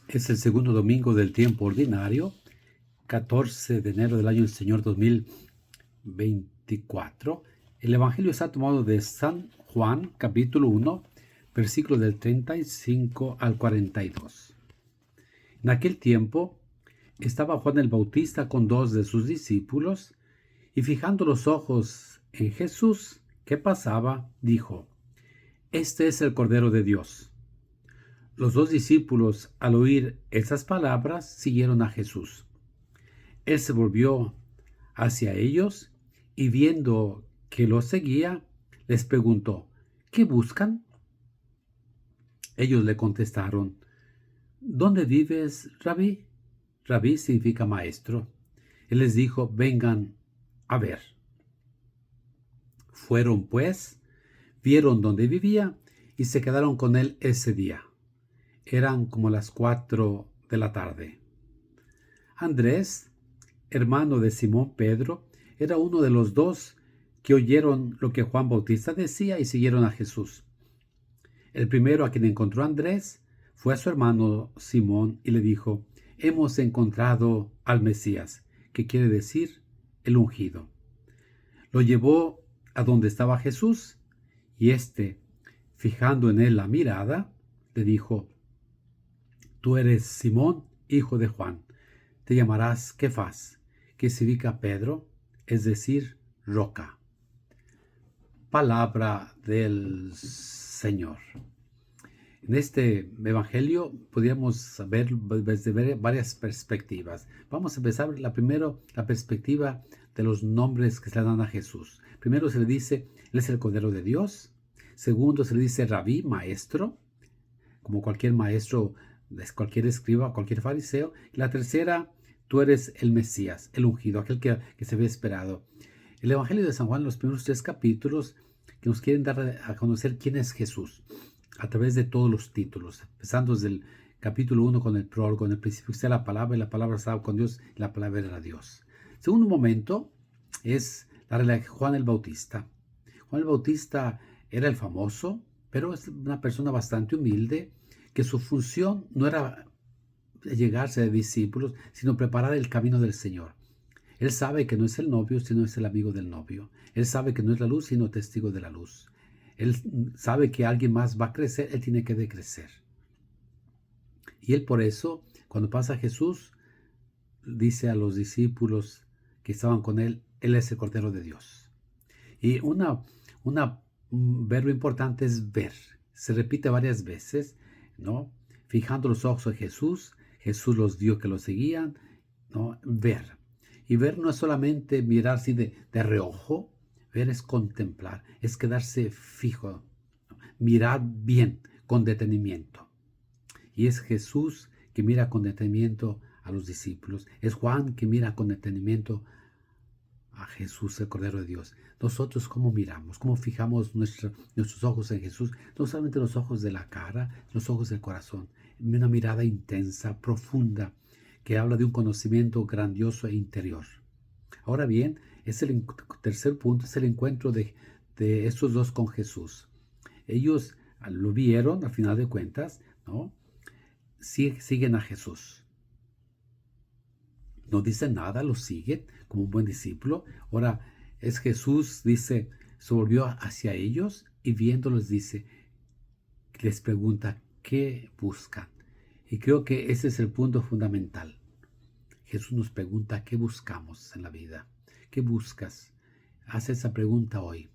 Es el segundo domingo del tiempo ordinario, 14 de enero del año del Señor 2024. El Evangelio está tomado de San Juan, capítulo 1, versículos del 35 al 42. En aquel tiempo estaba Juan el Bautista con dos de sus discípulos, y fijando los ojos en Jesús, que pasaba, dijo: Este es el Cordero de Dios. Los dos discípulos, al oír esas palabras, siguieron a Jesús. Él se volvió hacia ellos y, viendo que los seguía, les preguntó: ¿Qué buscan? Ellos le contestaron: ¿Dónde vives, Rabí? Rabí significa maestro. Él les dijo: vengan a ver. Fueron pues, vieron dónde vivía y se quedaron con él ese día. Eran como las 4 de la tarde. Andrés, hermano de Simón Pedro, era uno de los dos que oyeron lo que Juan Bautista decía y siguieron a Jesús. El primero a quien encontró Andrés fue a su hermano Simón y le dijo: hemos encontrado al Mesías, que quiere decir el ungido. Lo llevó a donde estaba Jesús, y éste, fijando en él la mirada, le dijo: tú eres Simón, hijo de Juan. Te llamarás Kefas, que significa Pedro, es decir, roca. Palabra del Señor. En este evangelio podríamos ver desde varias perspectivas. Vamos a empezar la perspectiva de los nombres que se le dan a Jesús. Primero se le dice: Él es el Cordero de Dios. Segundo se le dice Rabí, maestro, como cualquier maestro, cualquier escriba, cualquier fariseo. Y la tercera: tú eres el Mesías, el ungido, aquel que se había esperado. El Evangelio de San Juan, los primeros 3 capítulos, que nos quieren dar a conocer quién es Jesús, a través de todos los títulos, empezando desde el capítulo 1 con el prólogo: en el principio está la palabra, y la palabra estaba con Dios, y la palabra era Dios. Segundo momento es la relación de Juan el Bautista. Juan el Bautista era el famoso, pero es una persona bastante humilde, que su función no era llegarse de discípulos, sino preparar el camino del Señor. Él sabe que no es el novio, sino es el amigo del novio. Él sabe que no es la luz, sino testigo de la luz. Él sabe que alguien más va a crecer, él tiene que decrecer. Y él por eso, cuando pasa a Jesús, dice a los discípulos que estaban con él: Él es el Cordero de Dios. Y un verbo importante es ver. Se repite varias veces, ¿no? Fijando los ojos en Jesús, Jesús los vio que lo seguían, ¿no? Ver. Y ver no es solamente mirar así de reojo. Ver es contemplar, es quedarse fijo, mirar bien, con detenimiento. Y es Jesús que mira con detenimiento a los discípulos. Es Juan que mira con detenimiento a Jesús, el Cordero de Dios. Nosotros, ¿cómo miramos? ¿Cómo fijamos nuestros ojos en Jesús? No solamente los ojos de la cara, los ojos del corazón. Una mirada intensa, profunda, que habla de un conocimiento grandioso e interior. Ahora bien, el tercer punto es el encuentro de estos dos con Jesús. Ellos lo vieron, al final de cuentas, ¿no? Siguen a Jesús. No dicen nada, lo siguen como un buen discípulo. Ahora es Jesús, dice, se volvió hacia ellos y viéndolos dice, les pregunta: ¿qué buscan? Y creo que ese es el punto fundamental. Jesús nos pregunta: ¿qué buscamos en la vida? ¿Qué buscas? Haz esa pregunta hoy.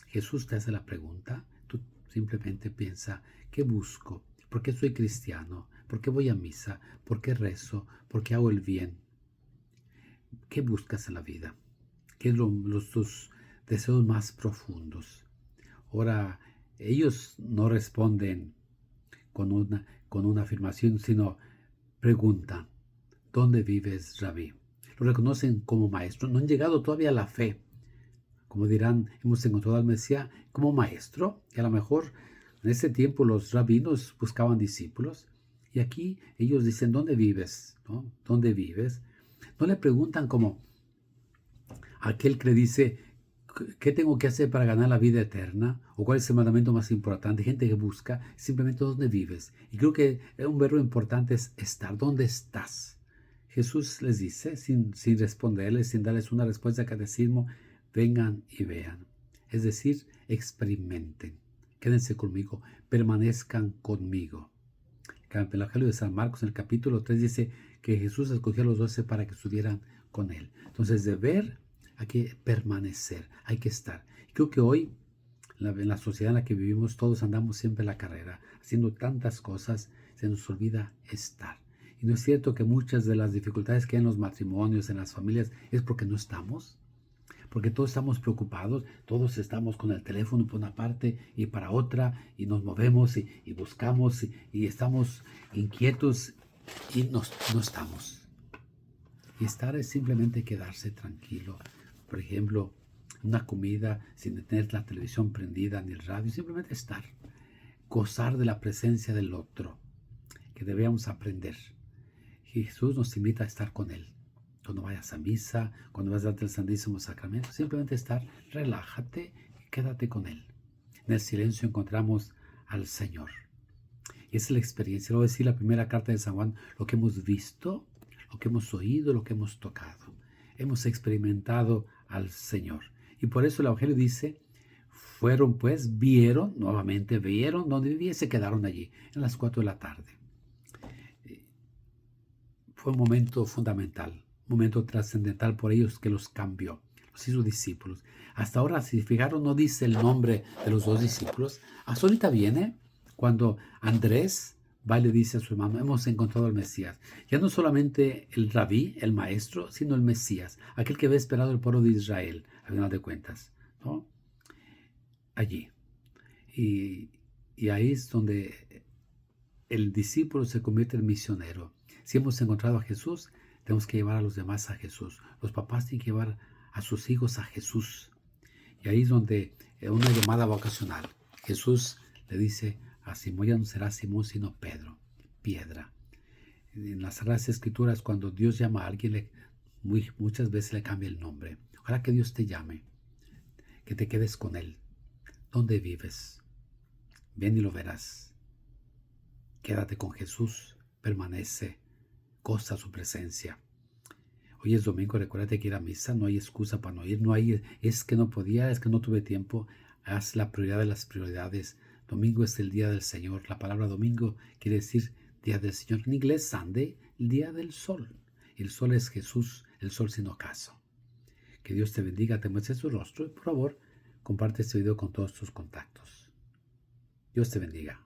Jesús te hace la pregunta. Tú simplemente piensa: ¿qué busco? ¿Por qué soy cristiano? ¿Por qué voy a misa? ¿Por qué rezo? ¿Por qué hago el bien? ¿Qué buscas en la vida? ¿Qué es tus deseos más profundos? Ahora, ellos no responden con una afirmación, sino preguntan: ¿dónde vives, Rabí? Lo reconocen como maestro. No han llegado todavía a la fe. Como dirán, hemos encontrado al Mesías como maestro. Y a lo mejor en ese tiempo los rabinos buscaban discípulos. Y aquí ellos dicen: ¿dónde vives? ¿No? ¿Dónde vives? No le preguntan como aquel que le dice: ¿Qué tengo que hacer para ganar la vida eterna? ¿O cuál es el mandamiento más importante? Gente que busca simplemente dónde vives. Y creo que un verbo importante es estar. ¿Dónde estás? Jesús les dice, sin responderles, sin darles una respuesta de catecismo, vengan y vean. Es decir, experimenten. Quédense conmigo, permanezcan conmigo. En el Evangelio de San Marcos, en el capítulo 3, dice que Jesús escogió a los 12 para que estuvieran con él. Entonces, de ver, hay que permanecer, hay que estar. Creo que hoy, en la sociedad en la que vivimos, todos andamos siempre en la carrera, haciendo tantas cosas, se nos olvida estar. Y no es cierto que muchas de las dificultades que hay en los matrimonios, en las familias, es porque no estamos. Porque todos estamos preocupados, todos estamos con el teléfono por una parte y para otra, y nos movemos y buscamos y estamos inquietos y no estamos. Y estar es simplemente quedarse tranquilo. Por ejemplo, una comida sin tener la televisión prendida ni el radio, simplemente estar, gozar de la presencia del otro, que debemos aprender. Jesús nos invita a estar con Él. Cuando vayas a misa, cuando vas a darte el Santísimo Sacramento, simplemente estar, relájate y quédate con Él. En el silencio encontramos al Señor. Y esa es la experiencia. Lo voy a decir la primera carta de San Juan, lo que hemos visto, lo que hemos oído, lo que hemos tocado. Hemos experimentado al Señor. Y por eso el Evangelio dice, fueron pues, vieron donde vivía y se quedaron allí, en las 4 de la tarde. Fue un momento fundamental, un momento trascendental por ellos que los cambió, los hizo discípulos. Hasta ahora, si fijaron, no dice el nombre de los 2 discípulos. Hasta ahorita viene cuando Andrés va y le dice a su hermano, hemos encontrado al Mesías. Ya no solamente el rabí, el maestro, sino el Mesías, aquel que había esperado el pueblo de Israel, al final de cuentas, ¿no? Allí. Y ahí es donde el discípulo se convierte en misionero. Si hemos encontrado a Jesús, tenemos que llevar a los demás a Jesús. Los papás tienen que llevar a sus hijos a Jesús. Y ahí es donde una llamada vocacional. Jesús le dice a Simón, ya no será Simón, sino Pedro, piedra. En las Sagradas Escrituras, cuando Dios llama a alguien, muchas veces le cambia el nombre. Ojalá que Dios te llame, que te quedes con Él. ¿Dónde vives? Ven y lo verás. Quédate con Jesús, permanece, goza su presencia. Hoy es domingo, recuérdate que ir a misa, no hay excusa para no ir, es que no podía, es que no tuve tiempo. Haz la prioridad de las prioridades. Domingo es el día del Señor. La palabra domingo quiere decir día del Señor. En inglés, Sunday, el día del sol. El sol es Jesús, el sol sin ocaso. Que Dios te bendiga, te muestre su rostro y por favor, comparte este video con todos tus contactos. Dios te bendiga.